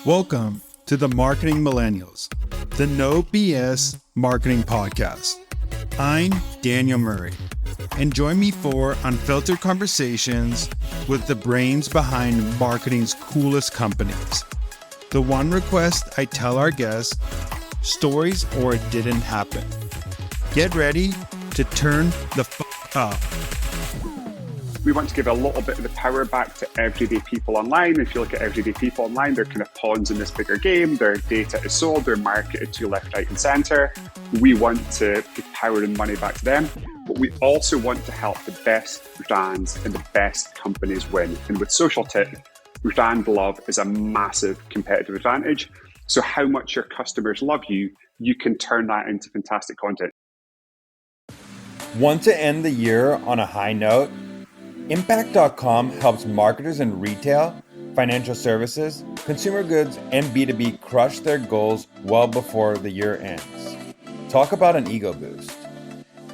Welcome to the Marketing Millennials, the No BS Marketing Podcast. I'm Daniel Murray, and join me for unfiltered conversations with the brains behind marketing's coolest companies. The one request I tell our guests, stories or it didn't happen. Get ready to turn the up. We want to give a little bit of the power back to everyday people online. If you look at everyday people online, they're kind of pawns in this bigger game. Their data is sold, they're marketed to left, right, and center. We want to give power and money back to them, but we also want to help the best brands and the best companies win. And with Social Tip, brand love is a massive competitive advantage. So how much your customers love you, you can turn that into fantastic content. Want to end the year on a high note? Impact.com helps marketers in retail, financial services, consumer goods, and B2B crush their goals well before the year ends. Talk about an ego boost.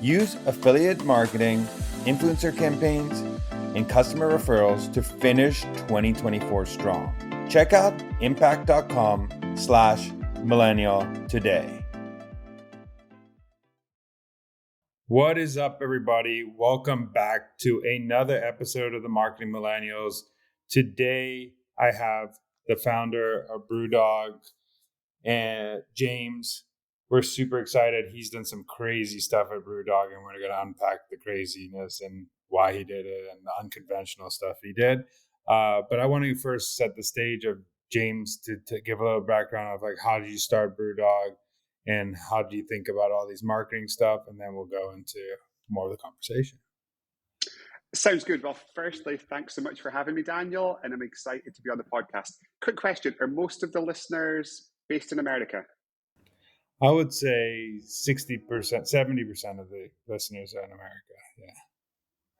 Use affiliate marketing, influencer campaigns, and customer referrals to finish 2024 strong. Check out impact.com/millennial today. What is up, everybody? Welcome back to another episode of the Marketing Millennials. Today, I have the founder of Brewdog, and James. We're super excited. He's done some crazy stuff at Brewdog, and we're going to unpack the craziness and why he did it and the unconventional stuff he did. But I want to first set the stage of James to give a little background of like, how did you start Brewdog? And how do you think about all these marketing stuff? And then we'll go into more of the conversation. Sounds good. Well, firstly, thanks so much for having me, Daniel. And I'm excited to be on the podcast. Quick question. Are most of the listeners based in America? I would say 60%, 70% of the listeners are in America. Yeah.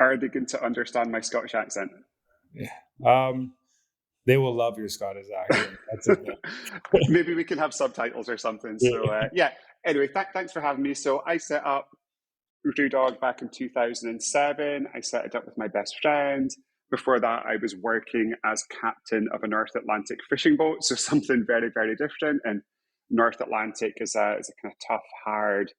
Are they going to understand my Scottish accent? Yeah. They will love your Scottish accent. That's it. Maybe we can have subtitles or something. So anyway, thanks for having me. So I set up Brewdog back in 2007. I set it up with my best friend. Before that, I was working as captain of a North Atlantic fishing boat. So something very, very different. And North Atlantic is a kind of tough, hard,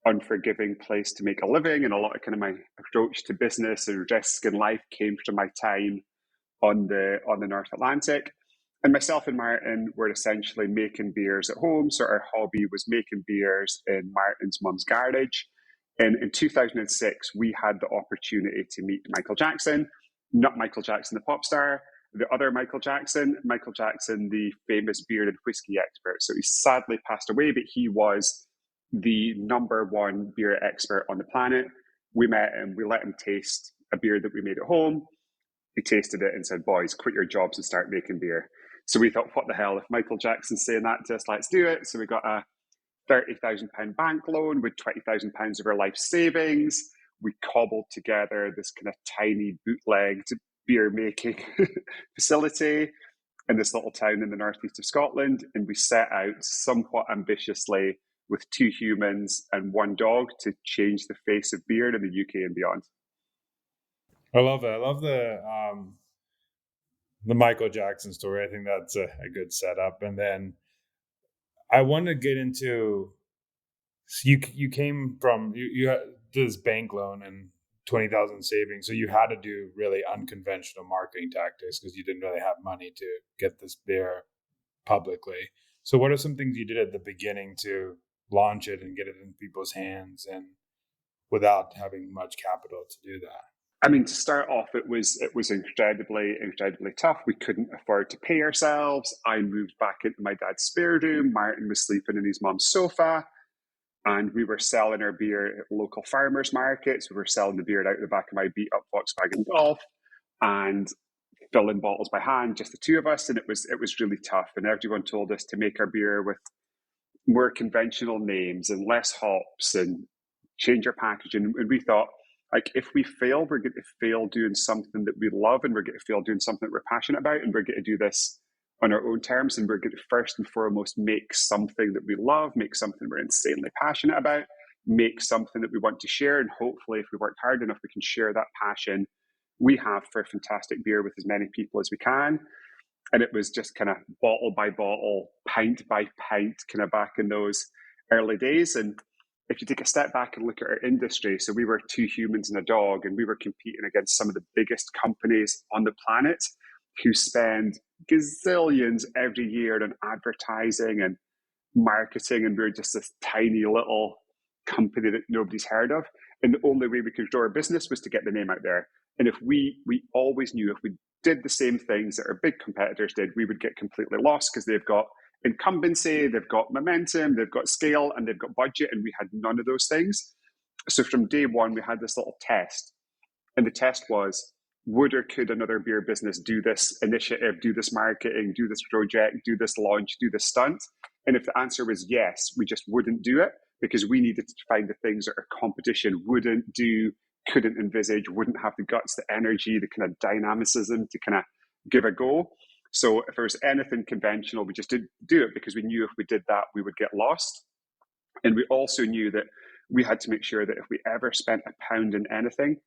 unforgiving place to make a living. And a lot of kind of my approach to business and risk in life came from my time on the North Atlantic. And myself and Martin were essentially making beers at home. So our hobby was making beers in Martin's mum's garage. And in 2006, we had the opportunity to meet Michael Jackson, not Michael Jackson, the pop star, the other Michael Jackson, the famous beer and whiskey expert. So he sadly passed away, but he was the number one beer expert on the planet. We met him, we let him taste a beer that we made at home. He tasted it and said, "Boys, quit your jobs and start making beer." So we thought, what the hell, if Michael Jackson's saying that to us, let's do it. So we got a £30,000 bank loan with £20,000 of our life savings. We cobbled together this kind of tiny bootlegged beer making facility in this little town in the northeast of Scotland. And we set out somewhat ambitiously with 2 humans and 1 dog to change the face of beer in the UK and beyond. I love it. I love the Michael Jackson story. I think that's a good setup. And then I want to get into, you came from, you had this bank loan and 20,000 savings. So you had to do really unconventional marketing tactics because you didn't really have money to get this beer publicly. So what are some things you did at the beginning to launch it and get it in people's hands and without having much capital to do that? I mean, to start off, it was incredibly, incredibly tough. We couldn't afford to pay ourselves. I moved back into my dad's spare room. Martin was sleeping in his mom's sofa. And we were selling our beer at local farmers markets. We were selling the beer out the back of my beat up Volkswagen Golf and filling bottles by hand, just the 2 of us. And it was really tough. And everyone told us to make our beer with more conventional names and less hops and change our packaging. And we thought, like, if we fail, we're going to fail doing something that we love, and we're going to fail doing something that we're passionate about, and we're going to do this on our own terms, and we're going to first and foremost make something that we love, make something we're insanely passionate about, make something that we want to share, and hopefully, if we work hard enough, we can share that passion we have for fantastic beer with as many people as we can. And it was just kind of bottle by bottle, pint by pint, kind of back in those early days. And if you take a step back and look at our industry, so we were two humans and a dog, and we were competing against some of the biggest companies on the planet who spend gazillions every year on advertising and marketing, and we're just this tiny little company that nobody's heard of. And the only way we could grow our business was to get the name out there. And if we always knew if we did the same things that our big competitors did, we would get completely lost because they've got incumbency, they've got momentum, they've got scale, and they've got budget, and we had none of those things. So from day one, we had this little test. And the test was, would or could another beer business do this initiative, do this marketing, do this project, do this launch, do this stunt? And if the answer was yes, we just wouldn't do it because we needed to find the things that our competition wouldn't do, couldn't envisage, wouldn't have the guts, the energy, the kind of dynamicism to kind of give a go. So if there was anything conventional, we just didn't do it because we knew if we did that, we would get lost. And we also knew that we had to make sure that if we ever spent a pound in anything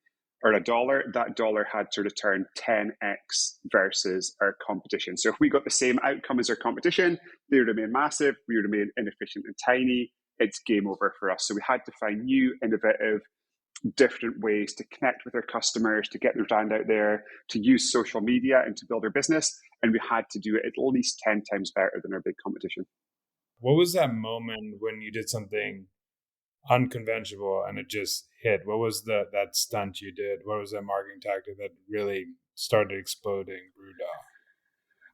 or a dollar, that dollar had to return 10x versus our competition. So if we got the same outcome as our competition, they remain massive, we remain inefficient and tiny, it's game over for us. So we had to find new, innovative, different ways to connect with our customers, to get their brand out there, to use social media and to build our business. And we had to do it at least 10 times better than our big competition. What was that moment when you did something unconventional and it just hit? What was that stunt you did? What was that marketing tactic that really started exploding Brewdog?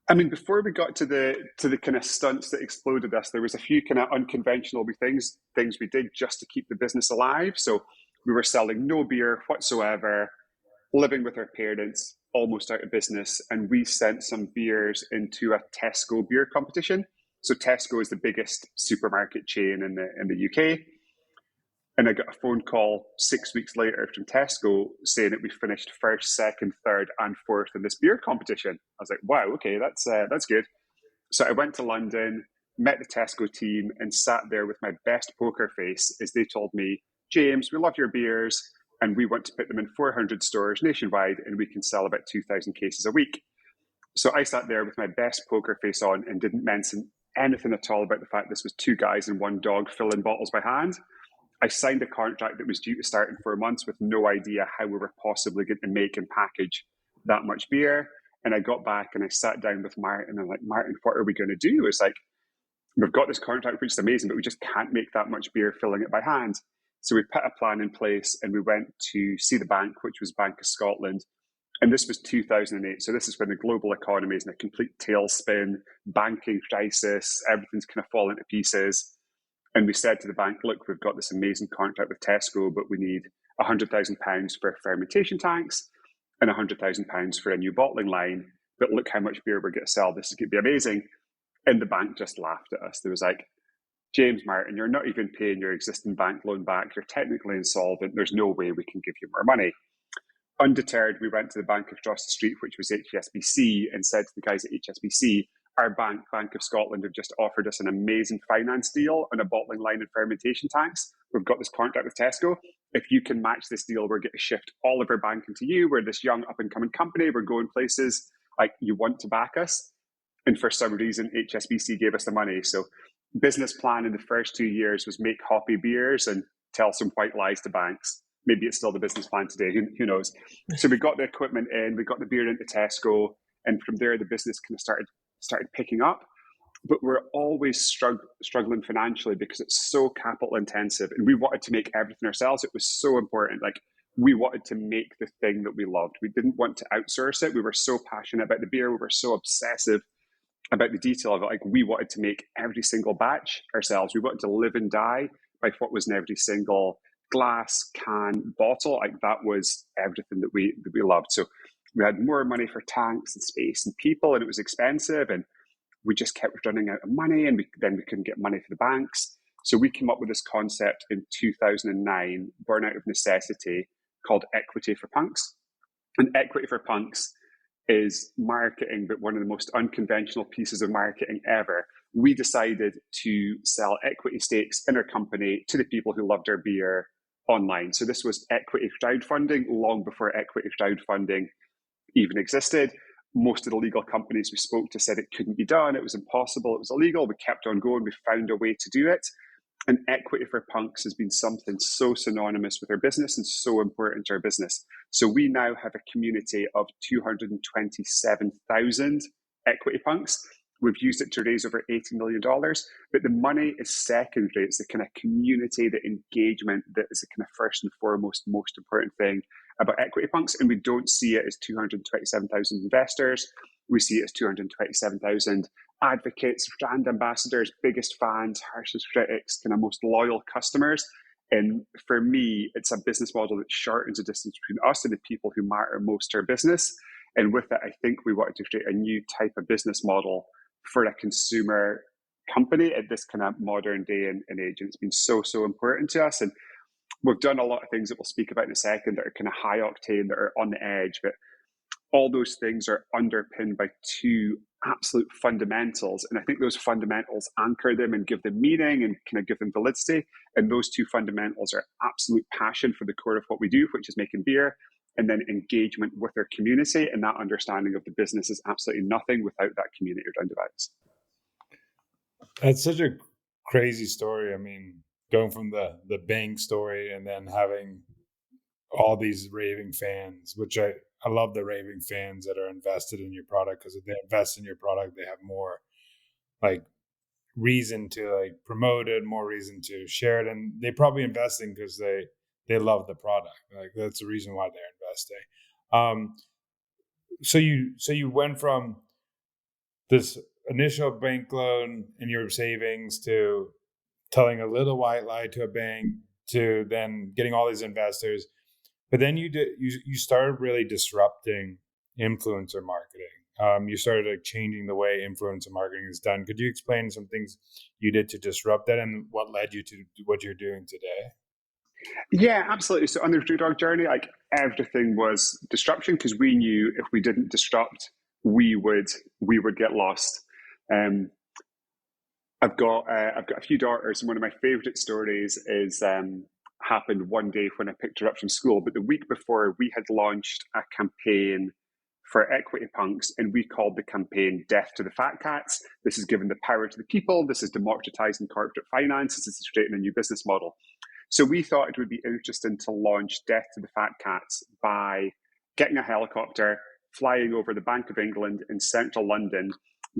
I mean, before we got to the kind of stunts that exploded us, there was a few kind of unconventional things we did just to keep the business alive. So we were selling no beer whatsoever, living with our parents, almost out of business, and we sent some beers into a Tesco beer competition. So Tesco is the biggest supermarket chain in the UK. And I got a phone call 6 weeks later from Tesco saying that we finished first, second, third, and fourth in this beer competition. I was like, wow, okay, that's good. So I went to London, met the Tesco team, and sat there with my best poker face as they told me, James, we love your beers, and we want to put them in 400 stores nationwide, and we can sell about 2,000 cases a week. So I sat there with my best poker face on and didn't mention anything at all about the fact this was two guys and one dog filling bottles by hand. I signed a contract that was due to start in 4 months with no idea how we were possibly going to make and package that much beer. And I got back and I sat down with Martin and I'm like, Martin, what are we going to do? It's like, we've got this contract, which is amazing, but we just can't make that much beer filling it by hand. So we put a plan in place and we went to see the bank, which was Bank of Scotland. And this was 2008. So this is when the global economy is in a complete tailspin, banking crisis, everything's kind of falling to pieces. And we said to the bank, look, we've got this amazing contract with Tesco, but we need £100,000 for fermentation tanks and £100,000 for a new bottling line. But look how much beer we're going to sell. This is going to be amazing. And the bank just laughed at us. They was like, James Martin, you're not even paying your existing bank loan back. You're technically insolvent. There's no way we can give you more money. Undeterred, we went to the bank across the street, which was HSBC, and said to the guys at HSBC, our bank, Bank of Scotland, have just offered us an amazing finance deal on a bottling line and fermentation tanks. We've got this contract with Tesco. If you can match this deal, we're going to shift all of our banking to you. We're this young up-and-coming company. We're going places. Like, you want to back us? And for some reason, HSBC gave us the money. So business plan in the first 2 years was make hoppy beers and tell some white lies to banks. Maybe it's still the business plan today. Who knows? So we got the equipment in, we got the beer into Tesco, and from there the business kind of started picking up. But we're always struggling financially because it's so capital intensive, and we wanted to make everything ourselves. It was so important. Like, we wanted to make the thing that we loved. We didn't want to outsource it. We were so passionate about the beer. We were so obsessive about the detail of it. Like, we wanted to make every single batch ourselves. We wanted to live and die by what was in every single glass, can, bottle. Like, that was everything that we loved. So we had more money for tanks and space and people, and it was expensive, and we just kept running out of money, and then we couldn't get money for the banks. So we came up with this concept in 2009, born out of necessity, called Equity for Punks. And Equity for Punks is marketing, but one of the most unconventional pieces of marketing ever. We decided to sell equity stakes in our company to the people who loved our beer online. So this was equity crowdfunding long before equity crowdfunding even existed. most of the legal companies we spoke to said it couldn't be done. It was impossible. It was illegal. We kept on going. We found a way to do it. And equity for punks has been something so synonymous with our business and so important to our business. So we now have a community of 227,000 equity punks. We've used it to raise over $80 million, but the money is secondary. It's the kind of community, the engagement that is the kind of first and foremost, most important thing about equity punks. And we don't see it as 227,000 investors. We see it as 227,000 advocates, brand ambassadors, biggest fans, harshest critics, kind of most loyal customers. And for me, it's a business model that shortens the distance between us and the people who matter most to our business. And with it, I think we wanted to create a new type of business model for a consumer company at this kind of modern day and age. And it's been so, so important to us. And we've done a lot of things that we'll speak about in a second that are kind of high octane, that are on the edge, but all those things are underpinned by two absolute fundamentals. And I think those fundamentals anchor them and give them meaning and kind of give them validity. And those two fundamentals are absolute passion for the core of what we do, which is making beer, and then engagement with our community. And that understanding of the business is absolutely nothing without that community around about us. That's such a crazy story. I mean, going from the bank story and then having all these raving fans, which I love the raving fans that are invested in your product, because if they invest in your product, they have more like reason to like promote it, more reason to share it, and they probably investing because they love the product. Like that's the reason why they're investing. So you went from this initial bank loan in your savings to telling a little white lie to a bank to then getting all these investors. But then you started really disrupting influencer marketing. You started like changing the way influencer marketing is done. Could you explain some things you did to disrupt that and what led you to what you're doing today? Yeah, absolutely. So on the Brewdog journey, like everything was disruption, because we knew if we didn't disrupt, we would get lost. I've got a few daughters, and one of my favorite stories is happened one day when I picked her up from school. But the week before, we had launched a campaign for equity punks, and we called the campaign "Death to the Fat Cats." This is giving the power to the people. This is democratizing corporate finance. This is creating a new business model. So we thought it would be interesting to launch Death to the Fat Cats by getting a helicopter, flying over the Bank of England in central London,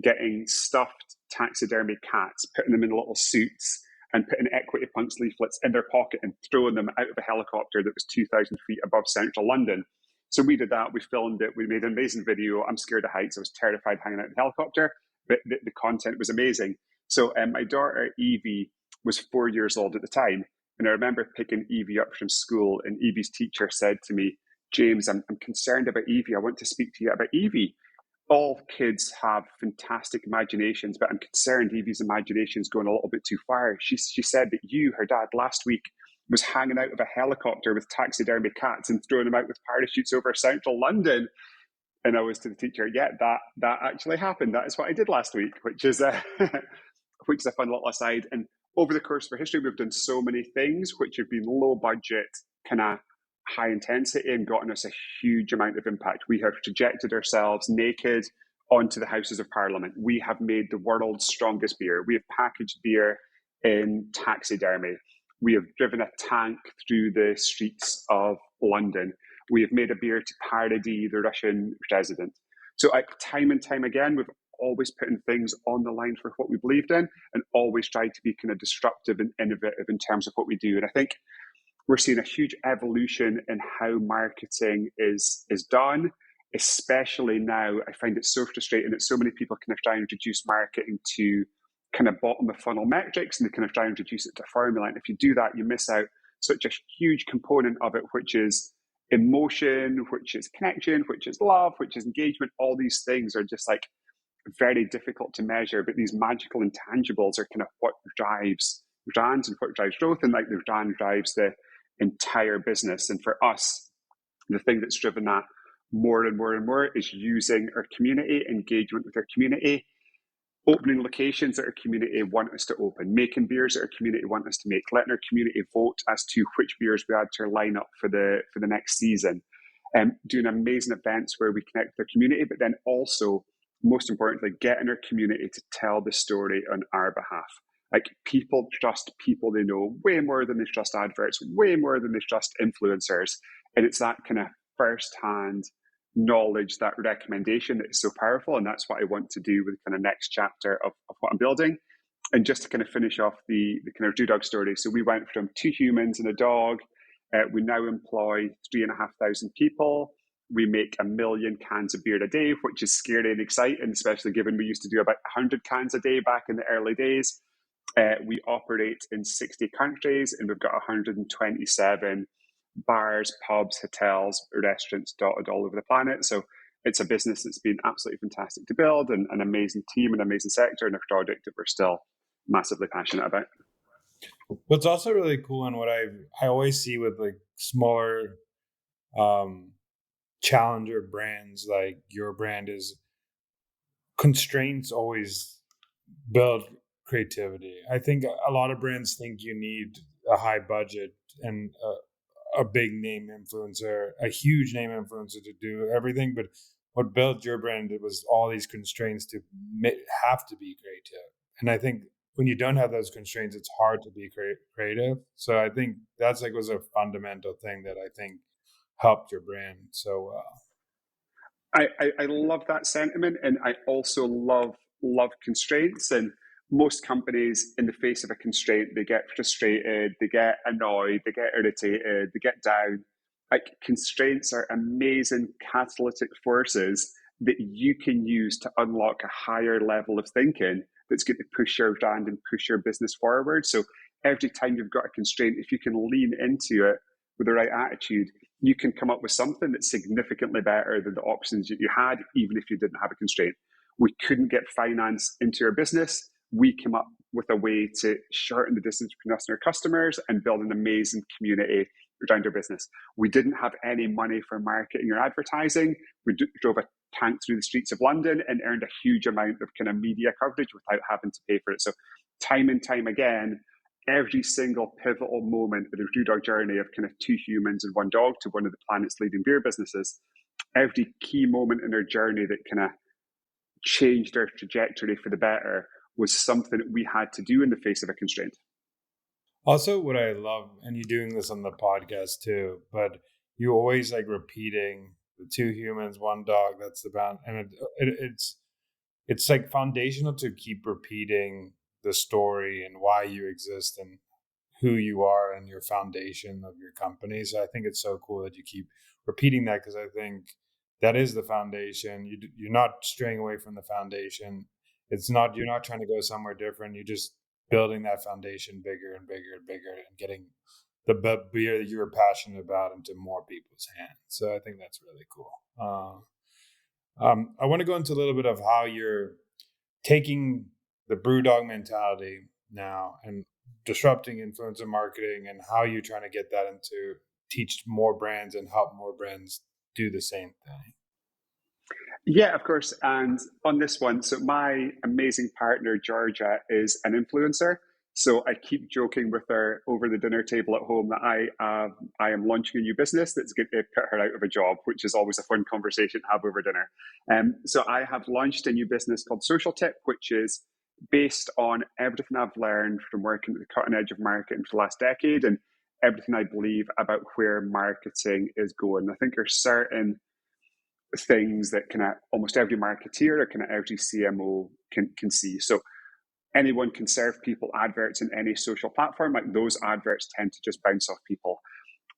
getting stuffed taxidermy cats, putting them in little suits, and putting equity punks leaflets in their pocket and throwing them out of a helicopter that was 2,000 feet above central London. So we did that. We filmed it. We made an amazing video. I'm scared of heights. I was terrified hanging out in the helicopter, but the content was amazing. So my daughter, Evie, was 4 years old at the time. And I remember picking Evie up from school, and Evie's teacher said to me, "James, I'm concerned about Evie. I want to speak to you about Evie. All kids have fantastic imaginations, but I'm concerned Evie's imagination is going a little bit too far." She said that you, her dad, last week was hanging out of a helicopter with taxidermy cats and throwing them out with parachutes over central London. And I was to the teacher, "Yeah, that actually happened. That is what I did last week," which is which is a fun little aside. And over the course of our history, we've done so many things which have been low budget, kind of high intensity, and gotten us a huge amount of impact. We have projected ourselves naked onto the Houses of Parliament. We have made the world's strongest beer. We have packaged beer in taxidermy. We have driven a tank through the streets of London. We have made a beer to parody the Russian president. So time and time again, we've always putting things on the line for what we believed in, and always tried to be kind of disruptive and innovative in terms of what we do. And I think we're seeing a huge evolution in how marketing is done, especially now. I find it so frustrating that so many people kind of try and reduce marketing to kind of bottom of funnel metrics, and they kind of try and reduce it to formula. And if you do that, you miss out such a huge component of it, which is emotion, which is connection, which is love, which is engagement. All these things are just like very difficult to measure, but these magical intangibles are kind of what drives brands and what drives growth, and like the brand drives the entire business. And for us, the thing that's driven that more and more and more is using our community, engagement with our community, opening locations that our community want us to open, making beers that our community want us to make, letting our community vote as to which beers we add to our lineup for the next season. doing amazing events where we connect with the community, but then also, most importantly, getting our community to tell the story on our behalf. Like, people trust people they know way more than they trust adverts, way more than they trust influencers. And it's that kind of first-hand knowledge, that recommendation, that is so powerful. And that's what I want to do with the kind of next chapter of what I'm building. And just to kind of finish off the kind of Brewdog story. So we went from 2 humans and a dog. We now employ 3,500 people. We make 1 million cans of beer a day, which is scary and exciting, especially given we used to do about 100 cans a day back in the early days. We operate in 60 countries, and we've got 127 bars, pubs, hotels, restaurants dotted all over the planet. So it's a business that's been absolutely fantastic to build, and an amazing team, an amazing sector, and a project that we're still massively passionate about. What's also really cool, and what I always see with like smaller challenger brands like your brand, is constraints always build creativity. I think a lot of brands think you need a high budget and a big name influencer, a huge name influencer to do everything. But what built your brand was all these constraints to have to be creative. And I think when you don't have those constraints, it's hard to be creative. So I think that's like was a fundamental thing that I think helped your brand so well. I love that sentiment, and I also love constraints. And most companies, in the face of a constraint, they get frustrated, they get annoyed, they get irritated, they get down. Like, constraints are amazing catalytic forces that you can use to unlock a higher level of thinking that's going to push your brand and push your business forward. So every time you've got a constraint, if you can lean into it with the right attitude, you can come up with something that's significantly better than the options that you had, even if you didn't have a constraint. We couldn't get finance into our business. We came up with a way to shorten the distance between us and our customers and build an amazing community around our business. We didn't have any money for marketing or advertising. We drove a tank through the streets of London and earned a huge amount of kind of media coverage without having to pay for it. So time and time again, every single pivotal moment of the Brewdog journey of kind of 2 humans and 1 dog to one of the planet's leading beer businesses, every key moment in our journey that kind of changed our trajectory for the better was something that we had to do in the face of a constraint. Also, what I love, and you're doing this on the podcast too, but you always like repeating the 2 humans, 1 dog. That's the bound, and it's like foundational to keep repeating the story and why you exist and who you are and your foundation of your company. So I think it's so cool that you keep repeating that, because I think that is the foundation. You're not straying away from the foundation. It's not, you're not trying to go somewhere different. You're just building that foundation bigger and bigger and bigger, and getting the beer that you're passionate about into more people's hands. So I think that's really cool. I want to go into a little bit of how you're taking the Brewdog mentality now and disrupting influencer marketing, and how you're trying to get that into teach more brands and help more brands do the same thing. Yeah, of course. And on this one, so my amazing partner, Georgia, is an influencer. So I keep joking with her over the dinner table at home that I am launching a new business that's going to put her out of a job, which is always a fun conversation to have over dinner. So I have launched a new business called Social Tip, which is based on everything I've learned from working at the cutting edge of marketing for the last decade, and everything I believe about where marketing is going. I think there's certain things that kind of almost every marketeer or kind of every CMO can see. So anyone can serve people adverts in any social platform. Like, those adverts tend to just bounce off people.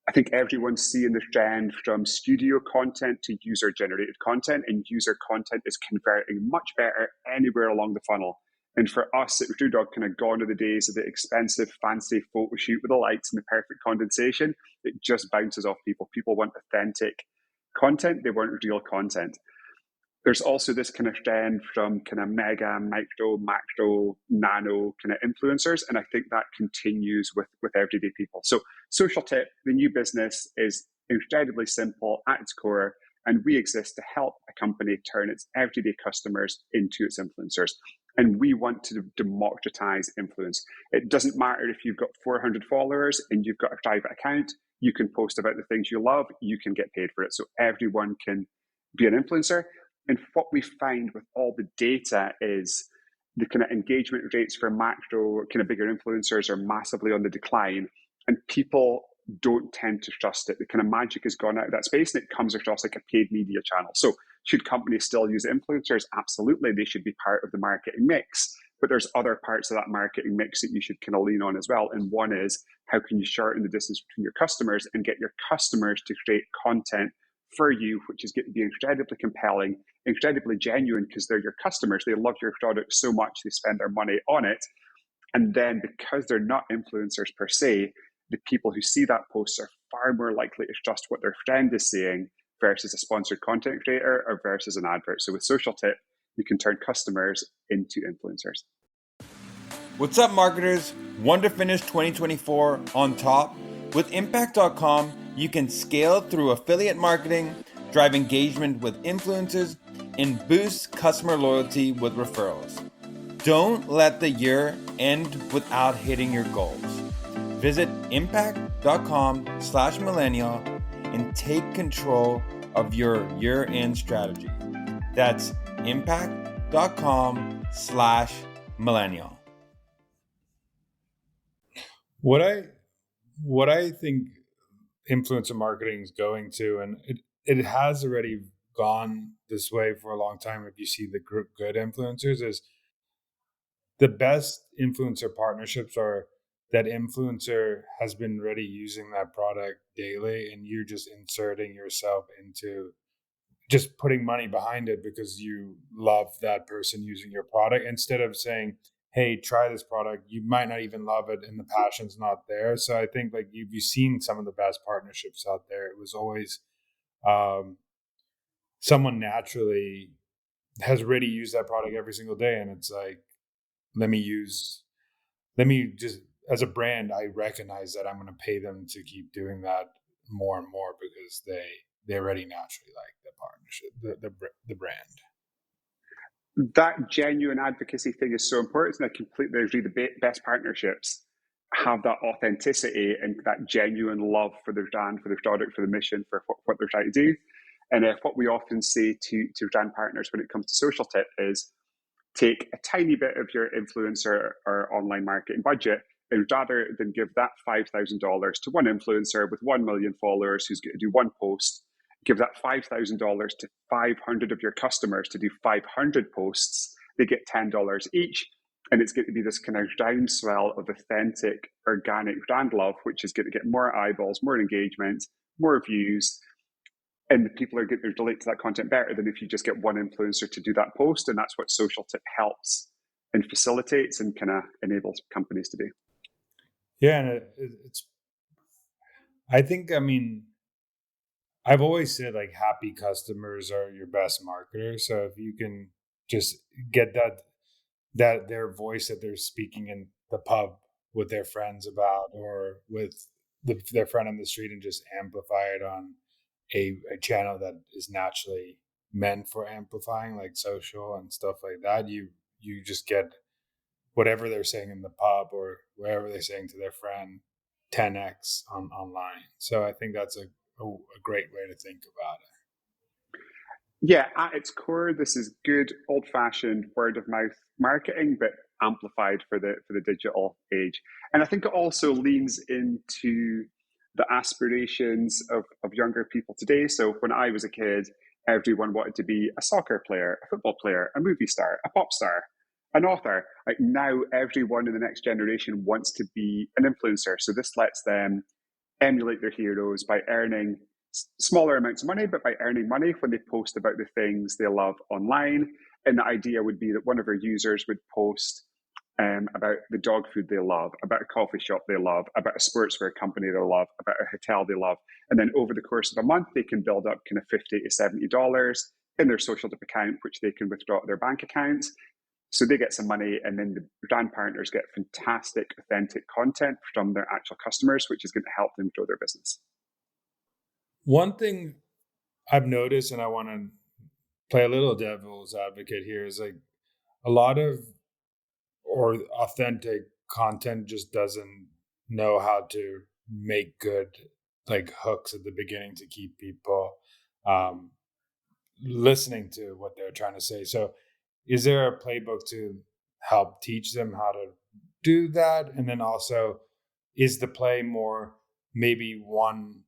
I think everyone's seeing the trend from studio content to user generated content, and user content is converting much better anywhere along the funnel. And for us at Brewdog, kind of gone are the days of the expensive, fancy photo shoot with the lights and the perfect condensation. It just bounces off people. People want authentic content. They want real content. There's also this kind of trend from kind of mega, micro, macro, nano kind of influencers. And I think that continues with everyday people. So Social Tip, the new business, is incredibly simple at its core. And we exist to help a company turn its everyday customers into its influencers. And we want to democratize influence. It doesn't matter if you've got 400 followers and you've got a private account. You can post about the things you love, you can get paid for it. So everyone can be an influencer. And what we find with all the data is the kind of engagement rates for macro, kind of bigger influencers are massively on the decline, and people don't tend to trust it. The kind of magic has gone out of that space, and it comes across like a paid media channel. So should companies still use influencers? Absolutely. They should be part of the marketing mix. But there's other parts of that marketing mix that you should kind of lean on as well. And one is, how can you shorten the distance between your customers and get your customers to create content for you, which is going to be incredibly compelling, incredibly genuine, because they're your customers. They love your product so much, they spend their money on it. And then because they're not influencers per se, the people who see that post are far more likely to trust what their friend is saying versus a sponsored content creator or versus an advert. So with Social Tip, you can turn customers into influencers. What's up, marketers? Want to finish 2024 on top? With Impact.com, you can scale through affiliate marketing, drive engagement with influencers, and boost customer loyalty with referrals. Don't let the year end without hitting your goals. Visit impact.com/millennial and take control of your year-end strategy. That's impact.com/millennial. What I think influencer marketing is going to, and it has already gone this way for a long time. If you see the good influencers, is the best influencer partnerships are that influencer has been already using that product daily, and you're just inserting yourself into just putting money behind it because you love that person using your product, instead of saying, hey, try this product. You might not even love it and the passion's not there. So I think like you've seen some of the best partnerships out there. It was always someone naturally has already used that product every single day, and it's like, let me just, as a brand, I recognize that I'm going to pay them to keep doing that more and more because they already naturally like the partnership, the brand. That genuine advocacy thing is so important. And I completely agree. The best partnerships have that authenticity and that genuine love for their brand, for their product, for the mission, for what they're trying to do. And what we often say to brand partners when it comes to Social Tip is, take a tiny bit of your influencer or online marketing budget, and rather than give that $5,000 to one influencer with 1 million followers who's going to do one post, give that $5,000 to 500 of your customers to do 500 posts. They get $10 each. And it's going to be this kind of groundswell of authentic, organic brand love, which is going to get more eyeballs, more engagement, more views. And the people are going to relate to that content better than if you just get one influencer to do that post. And that's what Social Tip helps and facilitates and kind of enables companies to do. Yeah, and it's, I think, I mean, I've always said like happy customers are your best marketers. So if you can just get that their voice that they're speaking in the pub with their friends about, or with their friend on the street, and just amplify it on a channel that is naturally meant for amplifying, like social and stuff like that, you just get whatever they're saying in the pub or wherever they're saying to their friend 10x online. So I think that's a great way to think about it. Yeah, at its core, this is good old-fashioned word of mouth marketing, but amplified for the digital age. And I think it also leans into the aspirations of younger people today. So when I was a kid, everyone wanted to be a soccer player, a football player, a movie star, a pop star, an author. Like now, everyone in the next generation wants to be an influencer. So this lets them emulate their heroes by earning smaller amounts of money, but by earning money when they post about the things they love online. And the idea would be that one of our users would post about the dog food they love, about a coffee shop they love, about a sportswear company they love, about a hotel they love. And then over the course of a month, they can build up kind of $50 to $70 in their Social Tip account, which they can withdraw to their bank accounts. So they get some money, and then the brand partners get fantastic, authentic content from their actual customers, which is going to help them grow their business. One thing I've noticed, and I want to play a little devil's advocate here, is like a lot of or authentic content just doesn't know how to make good like hooks at the beginning to keep people um, listening to what they're trying to say. So is there a playbook to help teach them how to do that? And then also, is the play more maybe one,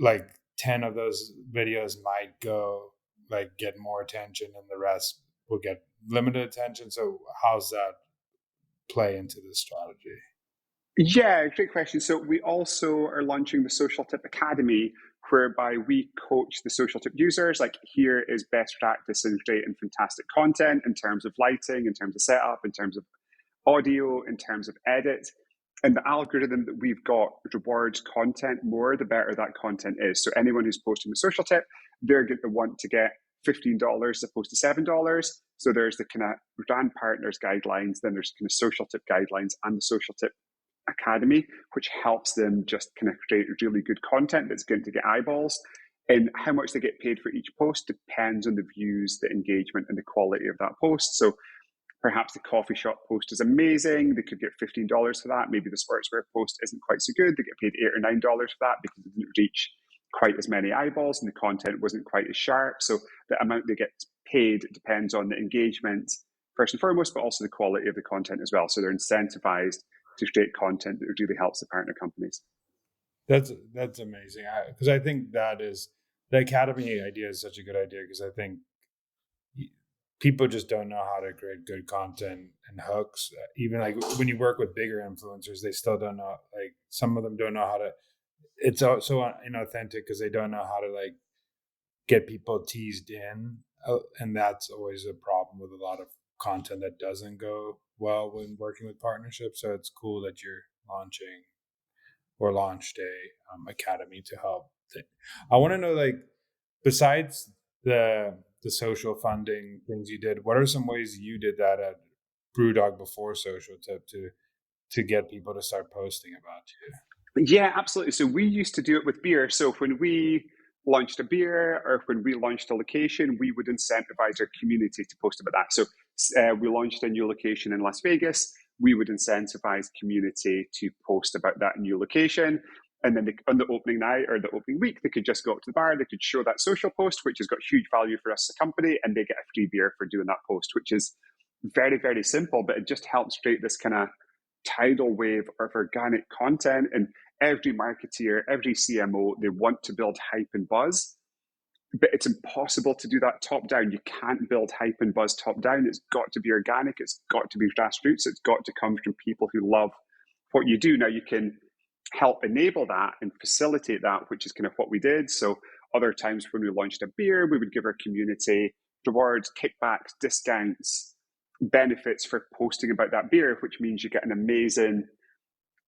like 10 of those videos might go like get more attention and the rest will get limited attention? So how's that play into the strategy? Yeah, great question. So we also are launching the Social Tip Academy, whereby we coach the social tip users. Like, here is best practice and great and fantastic content in terms of lighting, in terms of setup, in terms of audio, in terms of edit. And the algorithm that we've got rewards content more the better that content is. So anyone who's posting the social tip, they're going to want to get $15 as opposed to $7. So there's the kind of brand partners guidelines, then there's kind of social tip guidelines and the social tip academy, which helps them just kind of create really good content that's going to get eyeballs. And how much they get paid for each post depends on the views, the engagement, and the quality of that post. So perhaps the coffee shop post is amazing. They could get $15 for that. Maybe the sportswear post isn't quite so good. They get paid $8 or $9 for that because it didn't reach quite as many eyeballs and the content wasn't quite as sharp. So the amount they get paid depends on the engagement, first and foremost, but also the quality of the content as well. So they're incentivized to create content that really helps the partner companies. That's amazing, because I think that is the academy idea is such a good idea, because I think people just don't know how to create good content and hooks. Even like when you work with bigger influencers, they still don't know. Like some of them don't know how to. It's so inauthentic because they don't know how to like get people teased in, and that's always a problem with a lot of content that doesn't go well when working with partnerships. So it's cool that you're launching or launched a academy to help. I want to know, like, besides the social funding things you did, what are some ways you did that at Brewdog before Social Tip to get people to start posting about you? Yeah, absolutely. So we used to do it with beer. So when we launched a beer or when we launched a location, we would incentivize our community to post about that. So we launched a new location in Las Vegas. We would incentivize community to post about that new location. And then on the opening night or the opening week, they could just go up to the bar, they could show that social post, which has got huge value for us as a company, and they get a free beer for doing that post, which is very, very simple, but it just helps create this kind of tidal wave of organic content. And every marketeer, every CMO, they want to build hype and buzz, but it's impossible to do that top down. You can't build hype and buzz top down. It's got to be organic. It's got to be grassroots. It's got to come from people who love what you do. Now, you can help enable that and facilitate that, which is kind of what we did. So other times when we launched a beer, we would give our community rewards, kickbacks, discounts, benefits for posting about that beer, which means you get an amazing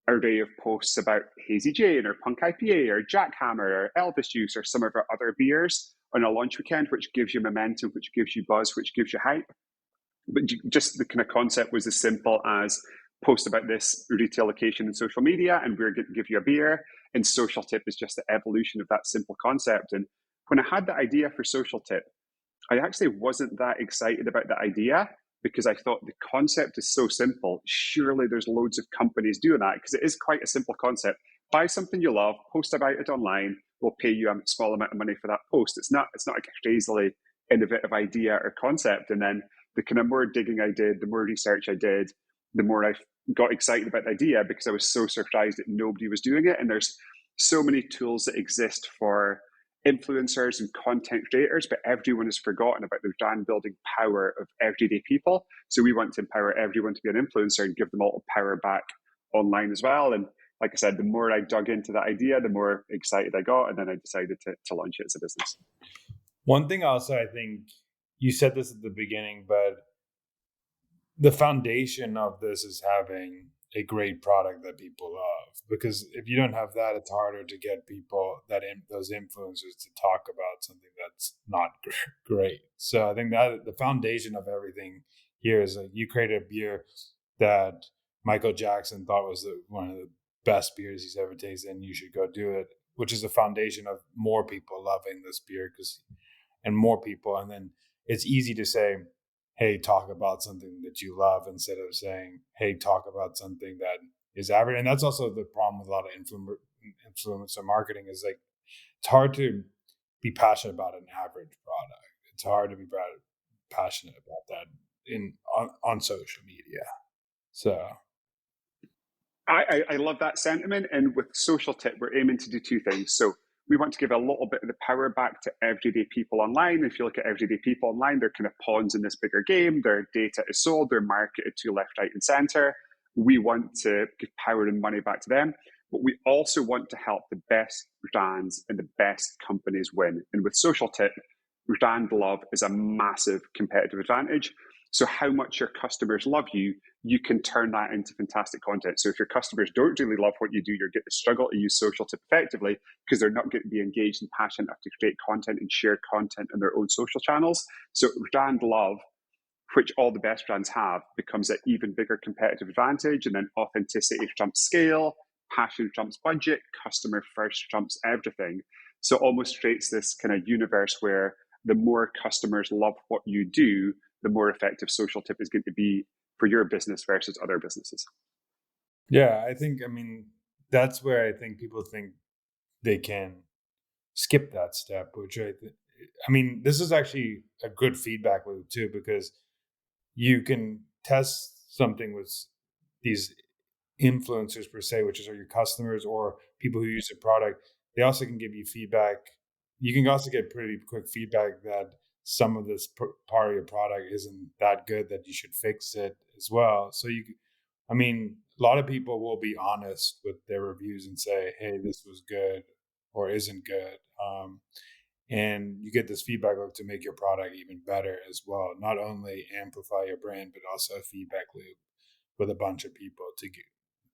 array of posts about Hazy Jane or Punk IPA or Jackhammer or Elvis Juice or some of our other beers on a launch weekend, which gives you momentum, which gives you buzz, which gives you hype. But just the kind of concept was as simple as post about this retail location in social media and we're going to give you a beer. And Social Tip is just the evolution of that simple concept. And when I had the idea for Social Tip, I actually wasn't that excited about the idea because I thought the concept is so simple. Surely there's loads of companies doing that because it is quite a simple concept. Buy something you love, post about it online, we'll pay you a small amount of money for that post. It's not like a crazily innovative idea or concept. And then the kind of more digging I did, the more research I did, the more I got excited about the idea because I was so surprised that nobody was doing it. And there's so many tools that exist for influencers and content creators, but everyone has forgotten about the brand building power of everyday people. So we want to empower everyone to be an influencer and give them all the power back online as well. And like I said, the more I dug into that idea, the more excited I got. And then I decided to launch it as a business. One thing also, I think you said this at the beginning, but the foundation of this is having a great product that people love, because if you don't have that, it's harder to get people those influencers to talk about something that's not great. So I think that the foundation of everything here is like you created a beer that Michael Jackson thought was one of the best beers he's ever tasted, and you should go do it, which is the foundation of more people loving this beer and more people. And then it's easy to say, hey, talk about something that you love, instead of saying, hey, talk about something that is average. And that's also the problem with a lot of influencer marketing is like, it's hard to be passionate about an average product. It's hard to be passionate about that on social media. So I love that sentiment. And with Social Tip, we're aiming to do two things. So we want to give a little bit of the power back to everyday people online. If you look at everyday people online, they're kind of pawns in this bigger game. Their data is sold, they're marketed to left, right, and center. We want to give power and money back to them. But we also want to help the best brands and the best companies win. And with Social Tip, brand love is a massive competitive advantage. So how much your customers love you, you can turn that into fantastic content. So if your customers don't really love what you do, you're going to struggle to use Social Tip effectively because they're not going to be engaged and passionate enough to create content and share content in their own social channels. So brand love, which all the best brands have, becomes an even bigger competitive advantage. And then authenticity trumps scale, passion trumps budget, customer first trumps everything. So it almost creates this kind of universe where the more customers love what you do, the more effective Social Tip is going to be for your business versus other businesses. yeah, that's where I think people think they can skip that step, which this is actually a good feedback loop too, because you can test something with these influencers per se, which are your customers or people who use your product. They also can give you feedback. You can also get pretty quick feedback that some of this part of your product isn't that good, that you should fix it as well. So a lot of people will be honest with their reviews and say, hey, this was good or isn't good. And you get this feedback loop to make your product even better as well. Not only amplify your brand, but also a feedback loop with a bunch of people to get.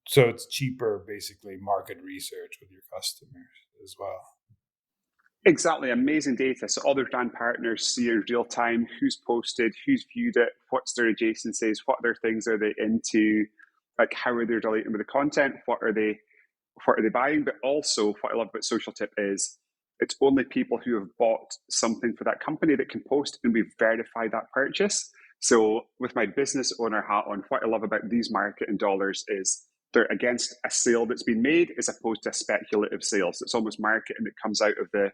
So it's cheaper, basically, market research with your customers as well. Exactly, amazing data. So all their brand partners see in real time who's posted, who's viewed it, what's their adjacencies, what other things are they into, like how are they relating with the content, what are they buying? But also what I love about Social Tip is it's only people who have bought something for that company that can post, and we've verified that purchase. So with my business owner hat on, what I love about these marketing dollars is they're against a sale that's been made as opposed to a speculative sale. So it's almost marketing that comes out of the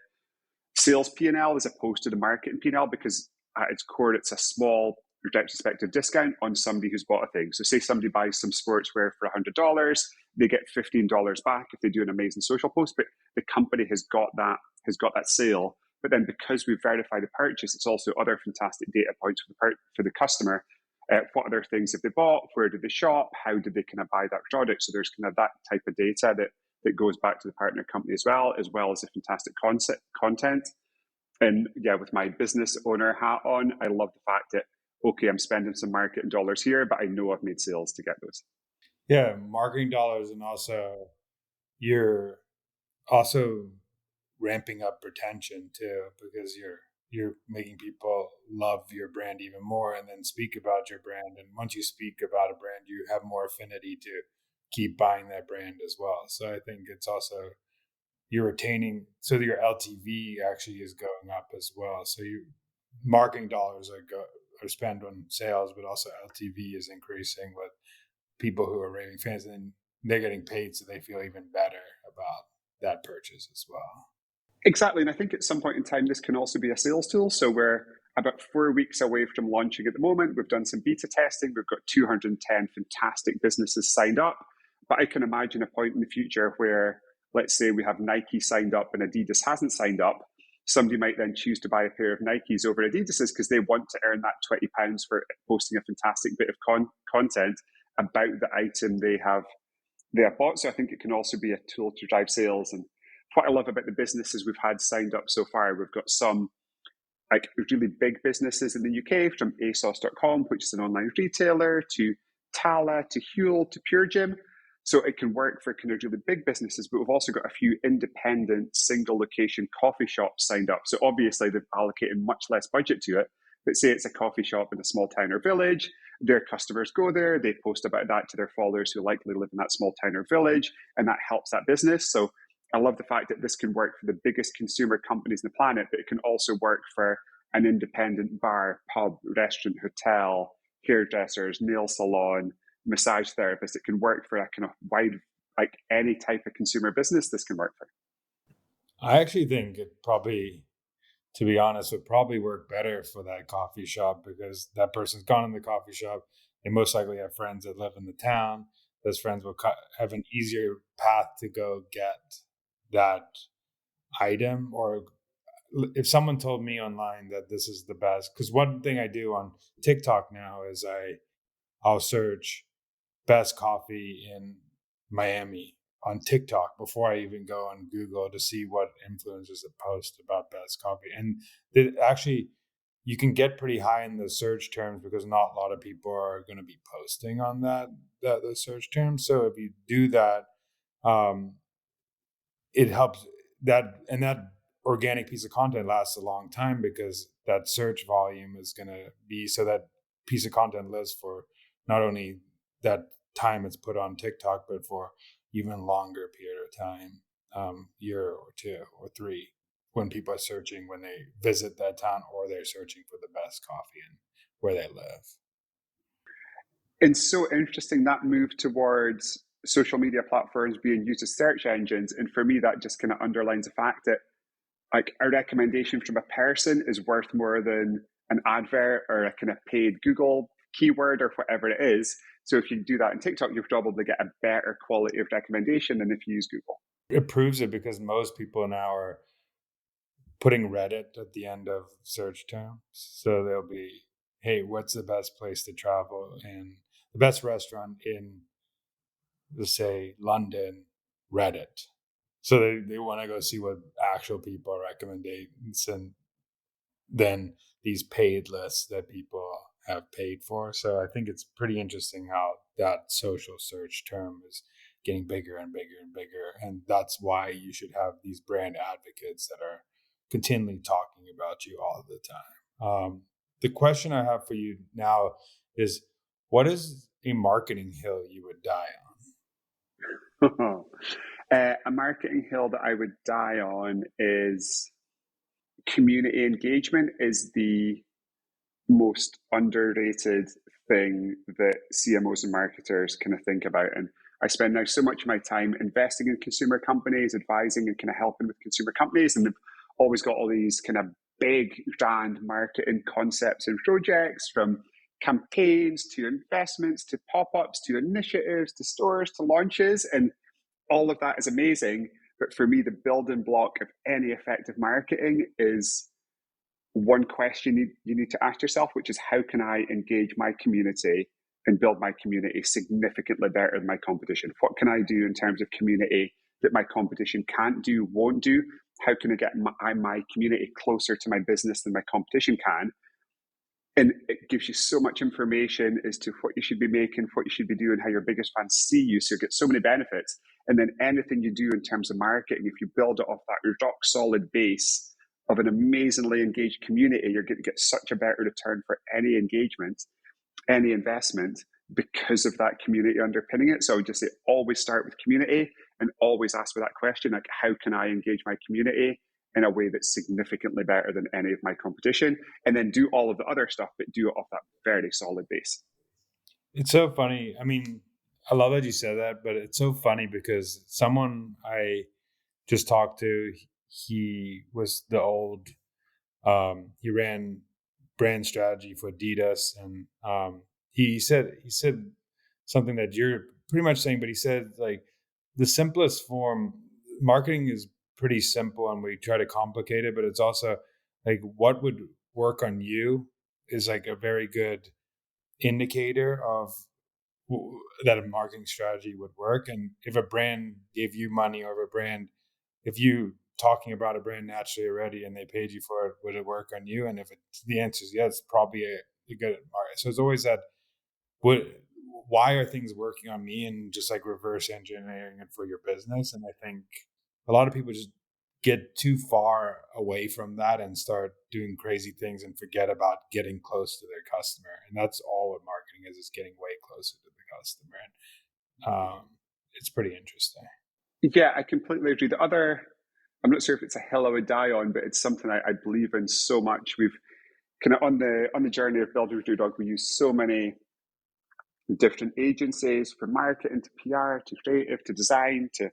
sales P&L as opposed to the marketing P&L, because at its core, it's a small retrospective discount on somebody who's bought a thing. So say somebody buys some sportswear for $100, they get $15 back if they do an amazing social post, but the company has got that sale. But then because we've verified the purchase, it's also other fantastic data points for the customer. What other things have they bought? Where did they shop? How did they kind of buy that product? So there's kind of that type of data that goes back to the partner company as well as the fantastic content. And yeah, with my business owner hat on, I love the fact that, okay, I'm spending some marketing dollars here, but I know I've made sales to get those. Yeah, marketing dollars, and also you're also ramping up retention too, because you're making people love your brand even more and then speak about your brand. And once you speak about a brand, you have more affinity to keep buying that brand as well. So I think it's also you're retaining, so that your LTV actually is going up as well. So you marketing dollars are spent on sales, but also LTV is increasing with people who are raving fans, and they're getting paid, so they feel even better about that purchase as well. Exactly. And I think at some point in time, this can also be a sales tool. So we're about 4 weeks away from launching at the moment. We've done some beta testing. We've got 210 fantastic businesses signed up. But I can imagine a point in the future where, let's say we have Nike signed up and Adidas hasn't signed up. Somebody might then choose to buy a pair of Nikes over Adidas's because they want to earn that £20 for posting a fantastic bit of content about the item they have bought. So I think it can also be a tool to drive sales. And what I love about the businesses we've had signed up so far, we've got some like really big businesses in the UK, from ASOS.com, which is an online retailer, to Tala, to Huel, to Pure Gym. So it can work for kind of really big businesses, but we've also got a few independent single location coffee shops signed up. So obviously they've allocated much less budget to it, but say it's a coffee shop in a small town or village, their customers go there, they post about that to their followers who likely live in that small town or village, and that helps that business. So I love the fact that this can work for the biggest consumer companies on the planet, but it can also work for an independent bar, pub, restaurant, hotel, hairdressers, nail salon, massage therapist. It can work for a kind of wide like any type of consumer business, this can work for. I actually think it probably, to be honest, would probably work better for that coffee shop, because that person's gone in the coffee shop. They most likely have friends that live in the town. Those friends will have an easier path to go get that item. Or if someone told me online that this is the best, because one thing I do on TikTok now is I'll search best coffee in Miami on TikTok before I even go on Google to see what influencers have posted about best coffee. And actually, you can get pretty high in the search terms because not a lot of people are going to be posting on the search terms. So if you do that, um, it helps that organic piece of content lasts a long time, because that search volume is going to be, so that piece of content lives for not only that time it's put on TikTok, but for even longer period of time, year or two or three, when people are searching, when they visit that town, or they're searching for the best coffee and where they live. And so interesting, that move towards social media platforms being used as search engines. And for me, that just kind of underlines the fact that like a recommendation from a person is worth more than an advert or a kind of paid Google keyword or whatever it is. So if you do that in TikTok, you'll probably get a better quality of recommendation than if you use Google. It proves it, because most people now are putting Reddit at the end of search terms. So they'll be, hey, what's the best place to travel, and the best restaurant in, let's say, London, Reddit. So they want to go see what actual people are recommending, and then these paid lists that people have paid for. So I think it's pretty interesting how that social search term is getting bigger and bigger and bigger. And that's why you should have these brand advocates that are continually talking about you all the time. The question I have for you now is, what is a marketing hill you would die on? A marketing hill that I would die on is community engagement is the most underrated thing that CMOs and marketers kind of think about. And I spend now so much of my time investing in consumer companies, advising and kind of helping with consumer companies. And they've always got all these kind of big, grand marketing concepts and projects, from campaigns to investments to pop-ups to initiatives to stores to launches. And all of that is amazing. But for me, the building block of any effective marketing is one question you need to ask yourself, which is, how can I engage my community and build my community significantly better than my competition? What can I do in terms of community that my competition can't do, won't do? How can I get my community closer to my business than my competition can? And it gives you so much information as to what you should be making, what you should be doing, how your biggest fans see you. So you get so many benefits. And then anything you do in terms of marketing, if you build it off that rock solid base of an amazingly engaged community, you're going to get such a better return for any engagement, any investment, because of that community underpinning it. So I would just say, always start with community and always ask for that question, like, how can I engage my community in a way that's significantly better than any of my competition? And then do all of the other stuff, but do it off that very solid base. It's so funny. I mean, I love that you said that, but it's so funny because someone I just talked to, he was the old, he ran brand strategy for Adidas, and he said something that you're pretty much saying, but he said, like, the simplest form, marketing is pretty simple, and we try to complicate it, but it's also like, what would work on you is like a very good indicator of that a marketing strategy would work. And if a brand gave you money, or if you talking about a brand naturally already and they paid you for it, would it work on you? And if the answer is yes, probably a good market. So it's always that, why are things working on me, and just like reverse engineering it for your business. And I think a lot of people just get too far away from that and start doing crazy things and forget about getting close to their customer. And that's all what marketing is getting way closer to the customer. And it's pretty interesting. Yeah, I completely agree. The other, I'm not sure if it's a hill I would die on, but it's something I believe in so much. We've kind of on the journey of building Brewdog, we use so many different agencies, from marketing to PR to creative to design to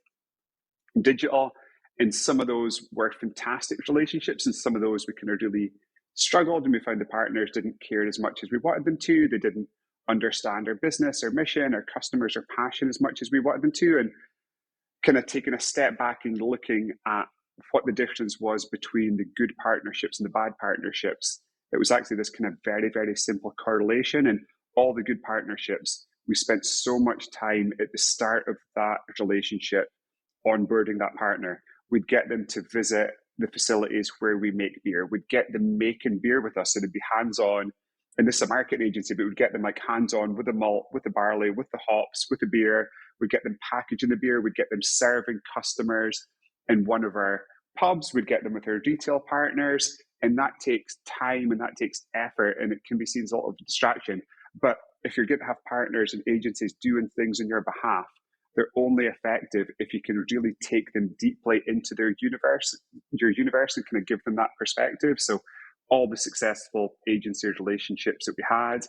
digital. And some of those were fantastic relationships, and some of those we kind of really struggled, and we found the partners didn't care as much as we wanted them to. They didn't understand our business, our mission, our customers, our passion as much as we wanted them to. And kind of taking a step back and looking at what the difference was between the good partnerships and the bad partnerships, it was actually this kind of very, very simple correlation. And all the good partnerships, we spent so much time at the start of that relationship onboarding that partner. We'd get them to visit the facilities where we make beer. We'd get them making beer with us. So they'd be hands-on. And this is a marketing agency, but we'd get them like hands-on with the malt, with the barley, with the hops, with the beer. We'd get them packaging the beer. We'd get them serving customers in one of our pubs. We'd get them with our retail partners. And that takes time and that takes effort, and it can be seen as a lot of distraction. But if you're going to have partners and agencies doing things on your behalf, they're only effective if you can really take them deeply into their universe, your universe, and kind of give them that perspective. So all the successful agency relationships that we had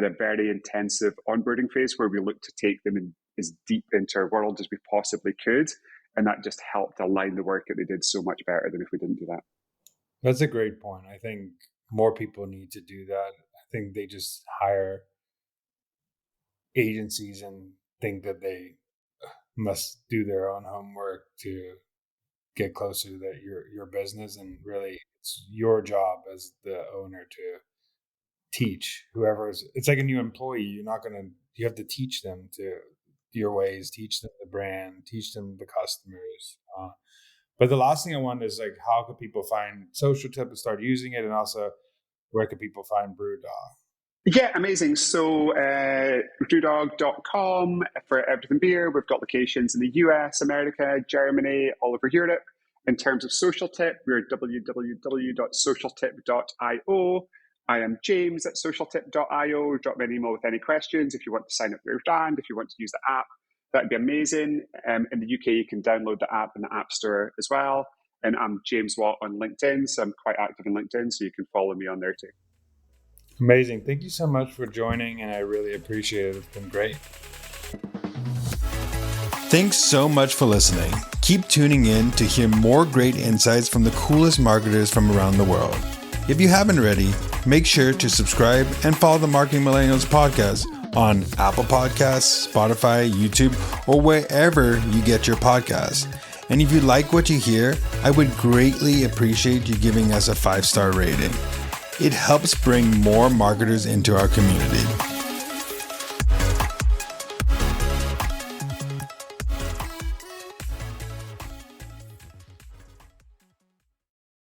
a very intensive onboarding phase where we looked to take them in as deep into our world as we possibly could. And that just helped align the work that they did so much better than if we didn't do that. That's a great point. I think more people need to do that. I think they just hire agencies and think that they must do their own homework to get closer to your business, and really it's your job as the owner to teach it's like a new employee. You have to teach them to your ways, teach them the brand, teach them the customers. But the last thing I wanted is like, how could people find Social Tip and start using it, and also where could people find Brewdog? Yeah, amazing. So Brewdog.com for everything beer. We've got locations in the US, America, Germany, all over Europe. In terms of Social Tip, we're www.socialtip.io. I am James at socialtip.io. Drop me an email with any questions. If you want to sign up for your brand, if you want to use the app, that'd be amazing. In the UK, you can download the app in the App Store as well. And I'm James Watt on LinkedIn, so I'm quite active on LinkedIn, so you can follow me on there too. Amazing. Thank you so much for joining, and I really appreciate it. It's been great. Thanks so much for listening. Keep tuning in to hear more great insights from the coolest marketers from around the world. If you haven't already, make sure to subscribe and follow the Marketing Millennials podcast on Apple Podcasts, Spotify, YouTube, or wherever you get your podcasts. And if you like what you hear, I would greatly appreciate you giving us a 5-star rating. It helps bring more marketers into our community.